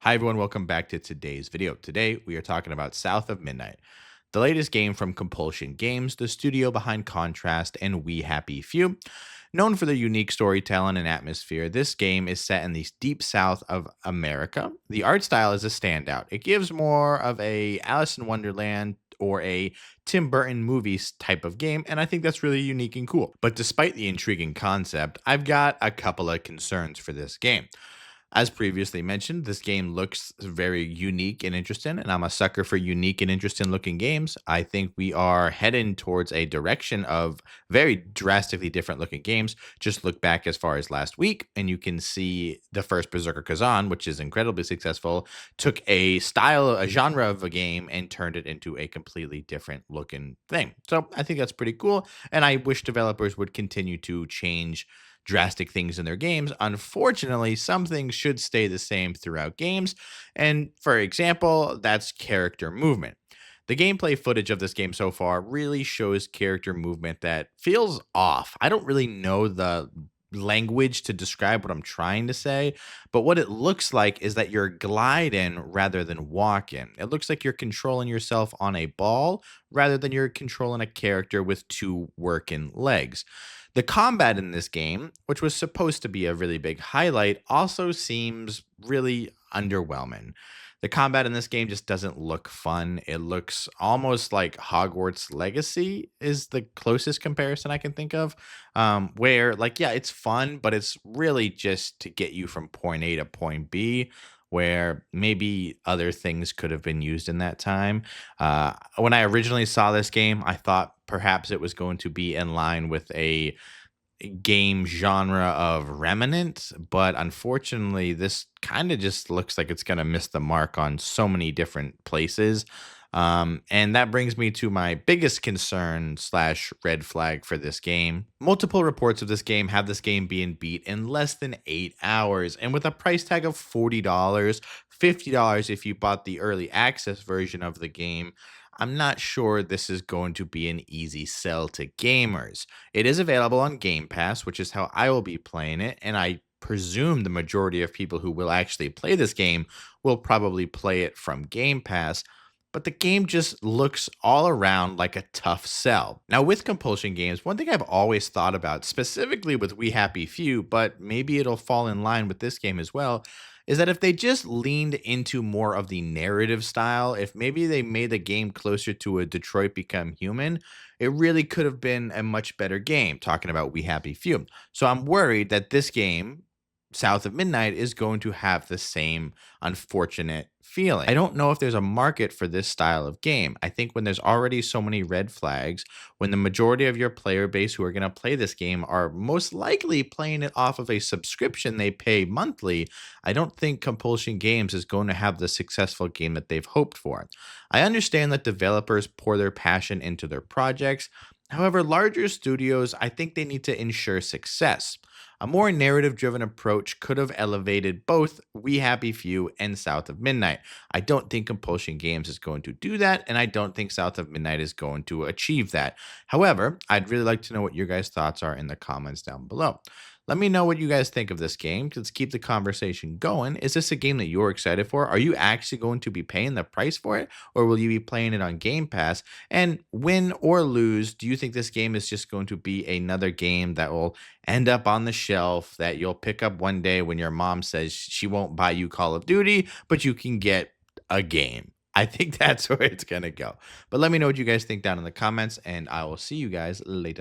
Hi everyone, welcome back to today's video. Today we are talking about South of Midnight, the latest game from Compulsion Games, the studio behind Contrast and We Happy Few. Known for their unique storytelling and atmosphere, this game is set in the deep south of America. The art style is a standout. It gives more of a Alice in Wonderland or a Tim Burton movies type of game, and I think that's really unique and cool. But despite the intriguing concept, I've got a couple of concerns for this game. As previously mentioned, this game looks very unique and interesting, and I'm a sucker for unique and interesting looking games. I think we are heading towards a direction of very drastically different looking games. Just look back as far as last week, and you can see the first Berserker Kazan, which is incredibly successful, took a style, a genre of a game, and turned it into a completely different looking thing. So I think that's pretty cool, and I wish developers would continue to change drastic things in their games. Unfortunately, some things should stay the same throughout games. And for example, that's character movement. The gameplay footage of this game so far really shows character movement that feels off. I don't really know the language to describe what I'm trying to say, but what it looks like is that you're gliding rather than walking. It looks like you're controlling yourself on a ball rather than you're controlling a character with two working legs. The combat in this game, which was supposed to be a really big highlight, also seems really underwhelming. The combat in this game just doesn't look fun. It looks almost like Hogwarts Legacy is the closest comparison I can think of. Where, like, yeah, it's fun, but it's really just to get you from point A to point B, where maybe other things could have been used in that time. When I originally saw this game, I thought perhaps it was going to be in line with a game genre of Remnant, but unfortunately, this kind of just looks like it's going to miss the mark on so many different places. And that brings me to my biggest concern slash red flag for this game. Multiple reports of this game have this game being beat in less than 8 hours, and with a price tag of $40, $50 if you bought the early access version of the game. I'm not sure this is going to be an easy sell to gamers. It is available on Game Pass, which is how I will be playing it, and I presume the majority of people who will actually play this game will probably play it from Game Pass. But the game just looks all around like a tough sell. Now, with compulsion games, one thing I've always thought about, specifically with We Happy Few, but maybe it'll fall in line with this game as well, is that if they just leaned into more of the narrative style, if maybe they made the game closer to a Detroit Become Human, it really could have been a much better game, talking about We Happy Few. So I'm worried that this game, South of Midnight, is going to have the same unfortunate feeling. I don't know if there's a market for this style of game. I think when there's already so many red flags, when the majority of your player base who are going to play this game are most likely playing it off of a subscription they pay monthly, I don't think Compulsion Games is going to have the successful game that they've hoped for. I understand that developers pour their passion into their projects. However, larger studios, I think they need to ensure success. A more narrative driven approach could have elevated both We Happy Few and South of Midnight. I don't think Compulsion Games is going to do that, and I don't think South of Midnight is going to achieve that. However, I'd really like to know what your guys' thoughts are in the comments down below. Let me know what you guys think of this game. Let's keep the conversation going. Is this a game that you're excited for? Are you actually going to be paying the price for it, or will you be playing it on Game Pass? And win or lose, do you think this game is just going to be another game that will end up on the shelf that you'll pick up one day when your mom says she won't buy you Call of Duty, but you can get a game? I think that's where it's going to go. But let me know what you guys think down in the comments, and I will see you guys later.